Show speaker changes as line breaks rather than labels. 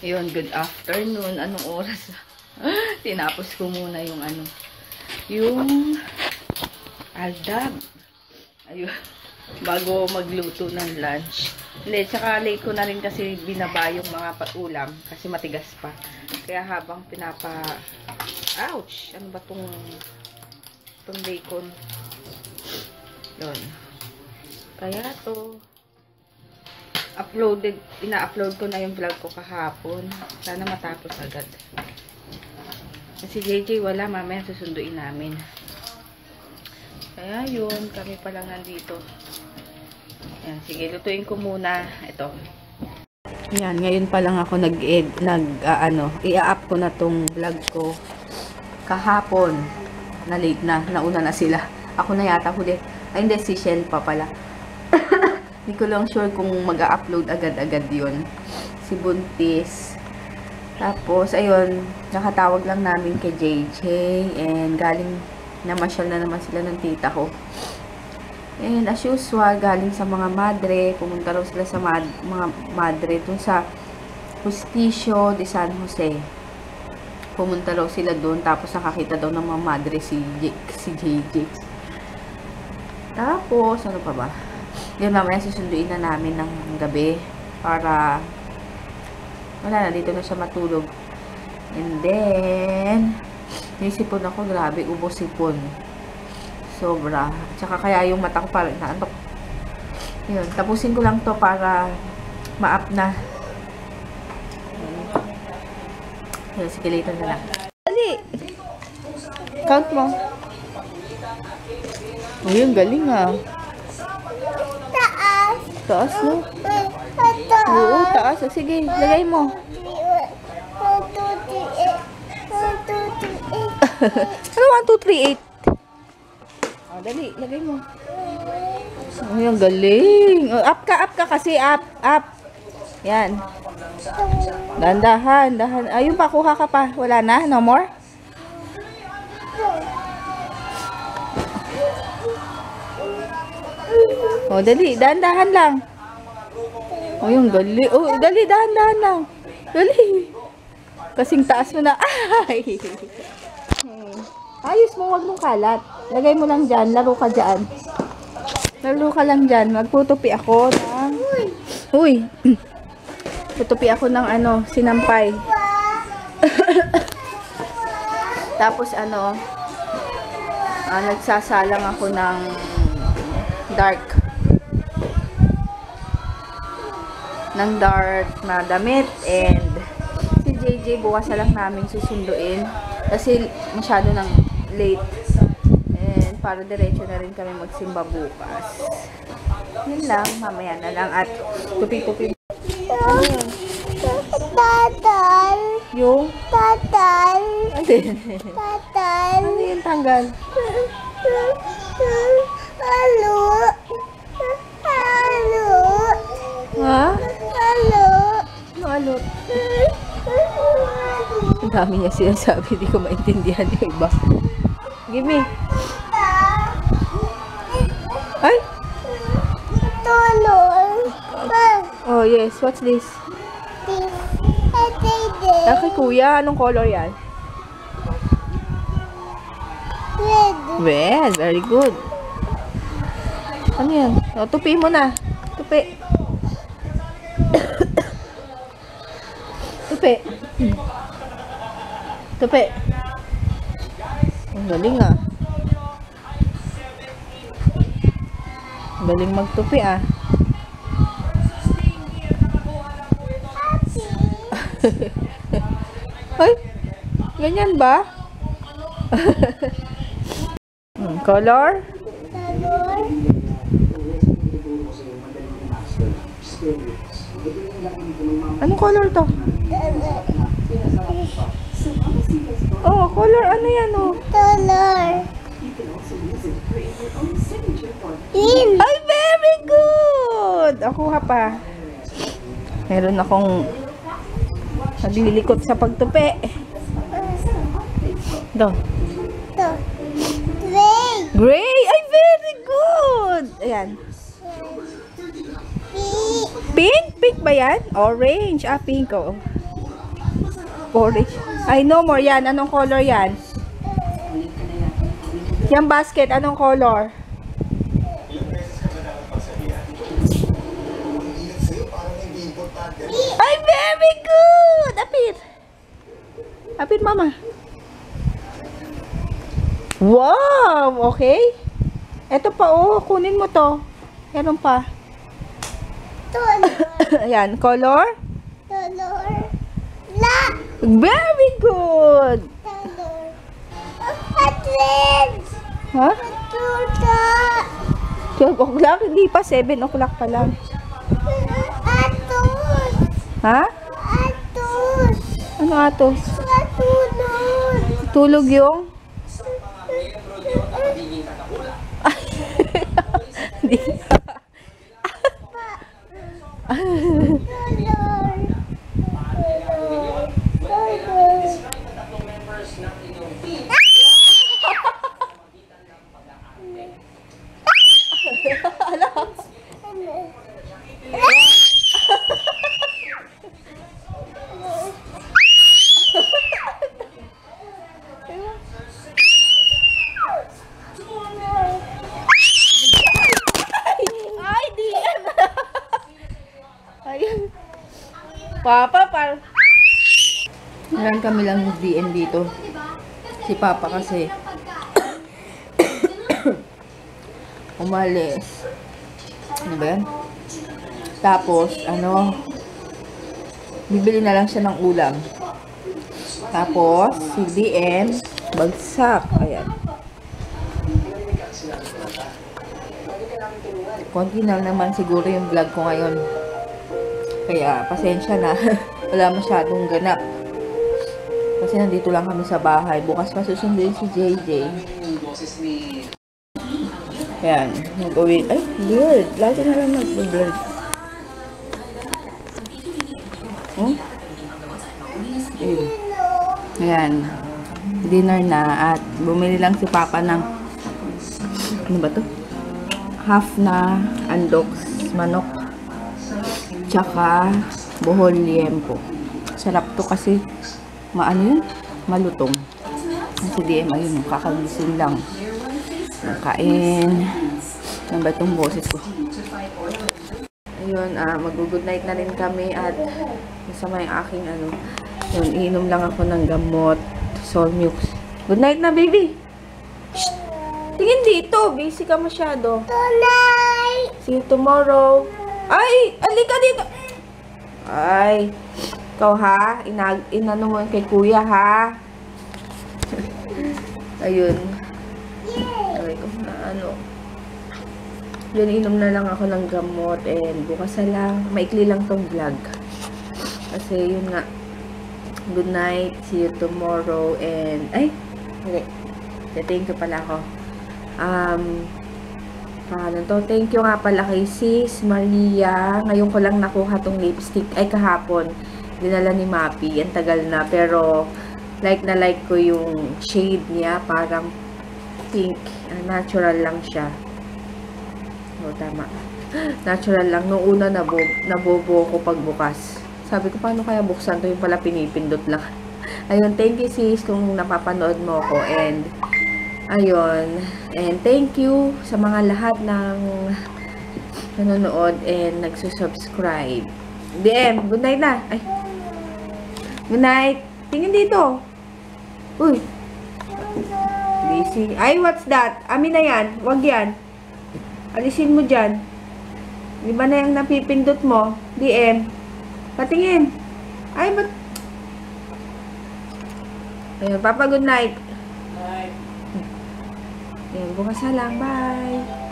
Yun, good afternoon. Anong oras? Tinapos ko muna yung yung aldab. Ayun. Bago magluto ng lunch. Hindi, tsaka late ko na rin kasi binaba yung mga ulam kasi matigas pa. Kaya habang ouch! Ano ba tong bacon? Yun. Kaya to ina-upload ko na yung vlog ko kahapon. Sana matapos agad. Si JJ wala, mamaya susunduin namin. Kaya yun, kami pa lang nandito. Yan, sige, lutuin ko muna ito. Yan, ngayon pa lang ako i-up ko na tong vlog ko kahapon. Na late na, nauna na sila. Ako na yata huli. Ay, hindi, si Shell pa pala. Hindi ko lang sure kung mag-upload agad-agad yun. Si Buntis. Tapos, ayun, nakatawag lang namin kay JJ. And galing, namasyal na naman sila ng tita ko. And as usual, galing sa mga madre. Pumunta raw sila sa mga madre dun sa Hospicio de San Jose. Pumunta raw sila dun. Tapos nakakita daw ng mga madre si JJ. Tapos, ano pa ba? Yun, mamaya susunduin na namin ng gabi para wala na, dito na siya matulog. And then naisipon ako, grabe, ubos sipon. Sobra. Tsaka kaya yung mata ko parang naantok. Yun, tapusin ko lang to para ma-up na. Yun, sige, later na lang. Dali! Count mo. Ayun, galing ah. Taas, no? Oo, taas. Sige, lagay mo. 1, 2, 3, 8. Oh, dali, lagay mo. Ay, ang galing. Oh, up ka kasi. Up. Yan. Dahan. Ayun pa, kuha ka pa. Wala na? No more? Oh, dali, dahan-dahan lang. Oh, yung gali. Oh, dali, dahan-dahan lang. Dali. Kasing taas mo na. Ay. Ayos mo, wag mong kalat. Lagay mo lang dyan, laro ka dyan. Laro ka lang dyan. Magputupi ako ng... Uy. Putupi ako ng sinampay. Tapos nagsasalang ako ng dark na damit. And si JJ bukas na lang namin susunduin kasi masyado nang late, and para diretso na rin kami magsimba bukas. Yun lang, mamaya na lang. At tupi-tupi tatal yung tatal ano yung tanggal? Ha? Alot. Ang dami niya sinasabi, di ko maintindihan yung iba. Give me. Ay? Oh yes, what's this? Okay, kuya, anong color yan? Red, very good. Ano yan? O, tupi mo na. Tupi. Tupi. Ang galing ah. Ang galing magtupi ah. Ay, ganyan ba? Color? Anong color to? Oh, color ano yan oh? Color. Green. Ay, very good! Ako pa. Meron akong naglilikot sa pagtupi. Do. Gray. Ay, very good! Ayan. Pink? Pink ba yan? Orange. Ah, pink. Oh. Orange. Ay, no more yan. Anong color yan? Yung basket, anong color? Ay, very good! Apit! Apit, mama. Wow! Okay. Ito pa, oh. Kunin mo to. Meron pa. Ayan, color? Very good! Ha? 12 o'clock? Hindi pa, 7 o'clock pa lang. Ha? Ano atos? Tulog yung? Hindi. Ay, di. Ayun. Papa, Meron kami lang DM dito. Si Papa kasi umalis. Ano ba yan? Tapos, bibili na lang siya ng ulam. Tapos, si DM, bagsak. Ayan. Konti na naman siguro yung vlog ko ngayon. Kaya, pasensya na. Wala masyadong ganap. Kasi nandito lang kami sa bahay. Bukas pa susundin si JJ. Ayan. Nag-uwi. Ay, blurred. Lagi na lang nag-blurred. Ayan. Dinner na. At bumili lang si Papa ng ano ba to? Half na andox manok. Tsaka buhol liempo. Sarap to kasi maano yun? Malutong. Si DM ayun, kakagising lang. Nakain. Ano ba itong boses ko? Ayun, mag-good night na rin kami at masama yung aking yun, iinom lang ako ng gamot. Solmux. Good night na, baby! Shh! Tingin dito, busy ka masyado. Tonight! See you tomorrow. Ay! Alika dito! Ay! Ikaw ha? Inano mo kay kuya ha? Ayun. Ay, yun, inom na lang ako ng gamot and bukas na lang. Maikli lang tong vlog. Kasi yun nga. Good night. See you tomorrow and ay! Okay. Thank you pala ako. Thank you nga pala kay Sis Maria. Ngayon ko lang nakuha tong lipstick. Ay, kahapon. Dinala ni Mapi. Ang tagal na. Pero, like na like ko yung shade niya. Parang pink. Natural lang siya. O, tama. Natural lang. Noong una, nabobo ko pagbukas. Sabi ko, paano kaya buksan to? Yung pala pinipindot lang. Ayun, thank you sis kung napapanood mo ko. And, ayun. And thank you sa mga lahat ng nanonood and nagsusubscribe. DM, good night na. Ay. Good night. Tingin dito. Uy. Busy. Ay, what's that? Amin na yan. Wag yan. Alisin mo dyan. Di ba na yung napipindot mo? DM. Patingin. Ay, ba't? Ayun, Papa, good night. Ayan, bukas na lang. Bye!